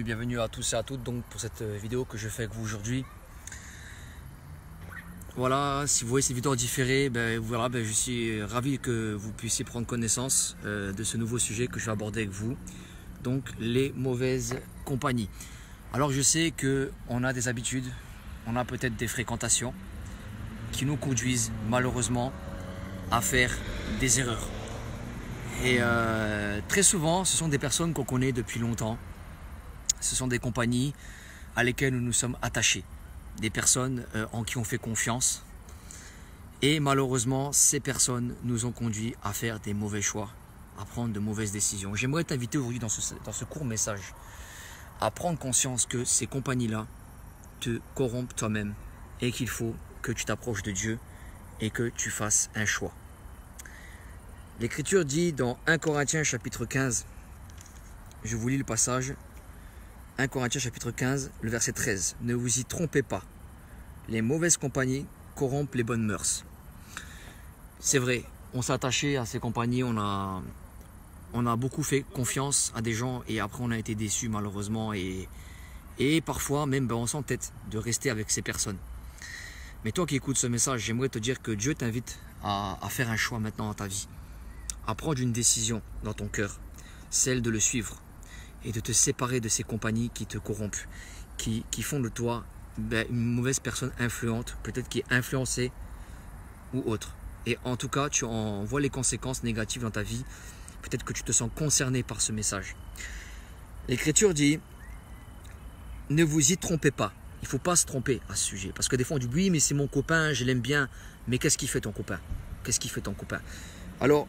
Bienvenue à tous et à toutes donc pour cette vidéo que je fais avec vous aujourd'hui. Voilà, si vous voyez cette vidéo différée, je suis ravi que vous puissiez prendre connaissance de ce nouveau sujet que je vais aborder avec vous. Donc les mauvaises compagnies. Alors je sais qu'on a des habitudes, on a peut-être des fréquentations qui nous conduisent malheureusement à faire des erreurs. Et très souvent, ce sont des personnes qu'on connaît depuis longtemps. Ce sont des compagnies à lesquelles nous nous sommes attachés. Des personnes en qui on fait confiance. Et malheureusement, ces personnes nous ont conduits à faire des mauvais choix, à prendre de mauvaises décisions. J'aimerais t'inviter aujourd'hui dans ce court message à prendre conscience que ces compagnies-là te corrompent toi-même et qu'il faut que tu t'approches de Dieu et que tu fasses un choix. L'Écriture dit dans 1 Corinthiens chapitre 15, je vous lis le passage, 1 Corinthiens chapitre 15, le verset 13. Ne vous y trompez pas, les mauvaises compagnies corrompent les bonnes mœurs. C'est vrai, on s'est attaché à ces compagnies, on a beaucoup fait confiance à des gens et après on a été déçus malheureusement et parfois même on s'entête de rester avec ces personnes. Mais toi qui écoutes ce message, j'aimerais te dire que Dieu t'invite à faire un choix maintenant dans ta vie, à prendre une décision dans ton cœur, celle de le suivre et de te séparer de ces compagnies qui te corrompent, qui font de toi une mauvaise personne influente, peut-être qui est influencée ou autre. Et en tout cas, tu en vois les conséquences négatives dans ta vie, peut-être que tu te sens concerné par ce message. L'Écriture dit, ne vous y trompez pas. Il ne faut pas se tromper à ce sujet, parce que des fois on dit, oui mais c'est mon copain, je l'aime bien, mais qu'est-ce qu'il fait ton copain? Qu'est-ce qu'il fait ton copain? Alors,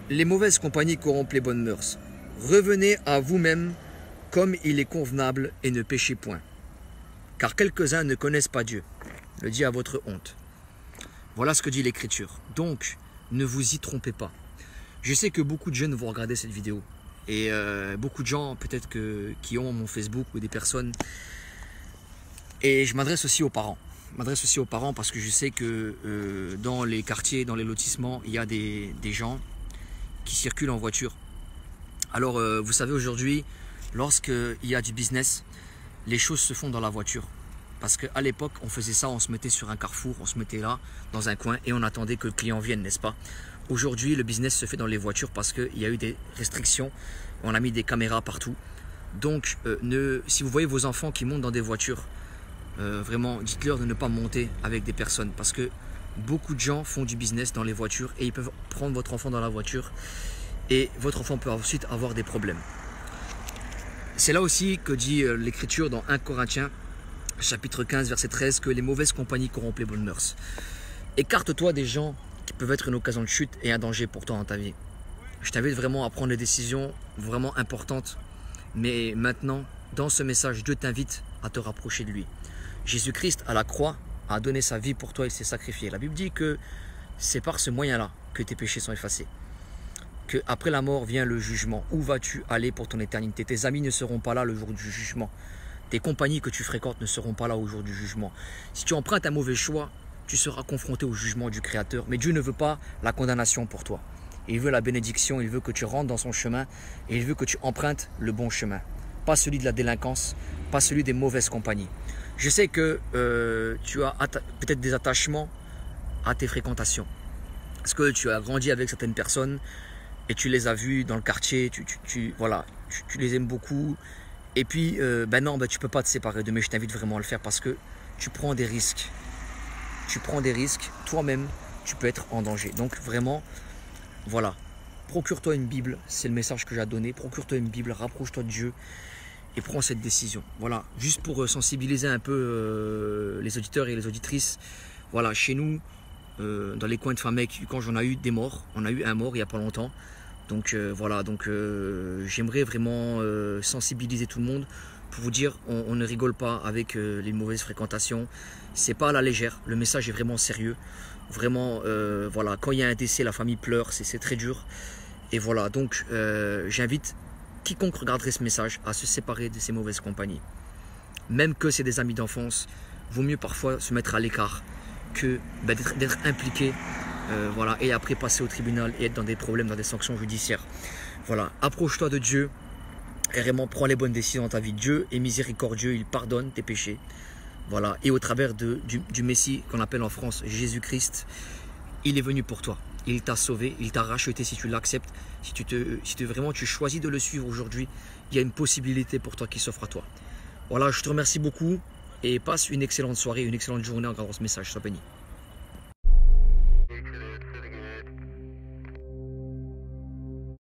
les mauvaises compagnies corrompent les bonnes mœurs. Revenez à vous-même comme il est convenable et ne péchez point. Car quelques-uns ne connaissent pas Dieu. Le dit à votre honte. Voilà ce que dit l'Écriture. Donc, ne vous y trompez pas. Je sais que beaucoup de jeunes vont regarder cette vidéo. Et beaucoup de gens peut-être qui ont mon Facebook ou des personnes. Et je m'adresse aussi aux parents. Je m'adresse aussi aux parents parce que je sais que dans les quartiers, dans les lotissements, il y a des gens qui circulent en voiture. Alors, vous savez, aujourd'hui, lorsqu'il y a du business, les choses se font dans la voiture. Parce qu'à l'époque, on faisait ça, on se mettait sur un carrefour, on se mettait là, dans un coin, et on attendait que le client vienne, n'est-ce pas? Aujourd'hui, le business se fait dans les voitures parce qu'il y a eu des restrictions, on a mis des caméras partout. Donc, si vous voyez vos enfants qui montent dans des voitures, vraiment, dites-leur de ne pas monter avec des personnes. Parce que beaucoup de gens font du business dans les voitures et ils peuvent prendre votre enfant dans la voiture. Et votre enfant peut ensuite avoir des problèmes. C'est là aussi que dit l'Écriture dans 1 Corinthiens, chapitre 15, verset 13, que les mauvaises compagnies corrompent les bonnes mœurs. Écarte-toi des gens qui peuvent être une occasion de chute et un danger pour toi dans ta vie. Je t'invite vraiment à prendre des décisions vraiment importantes. Mais maintenant, dans ce message, Dieu t'invite à te rapprocher de lui. Jésus-Christ, à la croix, a donné sa vie pour toi, il s'est sacrifié. La Bible dit que c'est par ce moyen-là que tes péchés sont effacés. Qu'après la mort vient le jugement. Où vas-tu aller pour ton éternité? Tes amis ne seront pas là le jour du jugement. Tes compagnies que tu fréquentes ne seront pas là au jour du jugement. Si tu empruntes un mauvais choix, tu seras confronté au jugement du Créateur. Mais Dieu ne veut pas la condamnation pour toi. Il veut la bénédiction, il veut que tu rentres dans son chemin et il veut que tu empruntes le bon chemin. Pas celui de la délinquance, pas celui des mauvaises compagnies. Je sais que tu as peut-être des attachements à tes fréquentations. Parce que tu as grandi avec certaines personnes et tu les as vues dans le quartier, tu les aimes beaucoup. Et puis, tu ne peux pas te séparer d'eux, mais je t'invite vraiment à le faire parce que tu prends des risques. Tu prends des risques, toi-même, tu peux être en danger. Donc vraiment, voilà, procure-toi une Bible, c'est le message que j'ai à donner. Procure-toi une Bible, rapproche-toi de Dieu et prends cette décision. Voilà, juste pour sensibiliser un peu les auditeurs et les auditrices. Voilà, chez nous, dans les coins de Famec, quand j'en ai eu des morts, on a eu un mort il n'y a pas longtemps. Donc voilà, donc j'aimerais vraiment sensibiliser tout le monde pour vous dire, on ne rigole pas avec les mauvaises fréquentations. C'est pas à la légère, le message est vraiment sérieux. Vraiment, voilà, quand il y a un décès, la famille pleure, c'est très dur. Et voilà, donc j'invite quiconque regarderait ce message à se séparer de ces mauvaises compagnies. Même que c'est des amis d'enfance, vaut mieux parfois se mettre à l'écart que d'être impliqué, voilà, et après passer au tribunal et être dans des problèmes, dans des sanctions judiciaires. Voilà, approche-toi de Dieu et vraiment prends les bonnes décisions dans ta vie. Dieu est miséricordieux, il pardonne tes péchés. Voilà, et au travers du Messie qu'on appelle en France Jésus-Christ, il est venu pour toi. Il t'a sauvé, il t'a racheté si tu l'acceptes. Si vraiment tu choisis de le suivre aujourd'hui, il y a une possibilité pour toi qui s'offre à toi. Voilà, je te remercie beaucoup et passe une excellente soirée, une excellente journée en regardant ce message. Sois béni.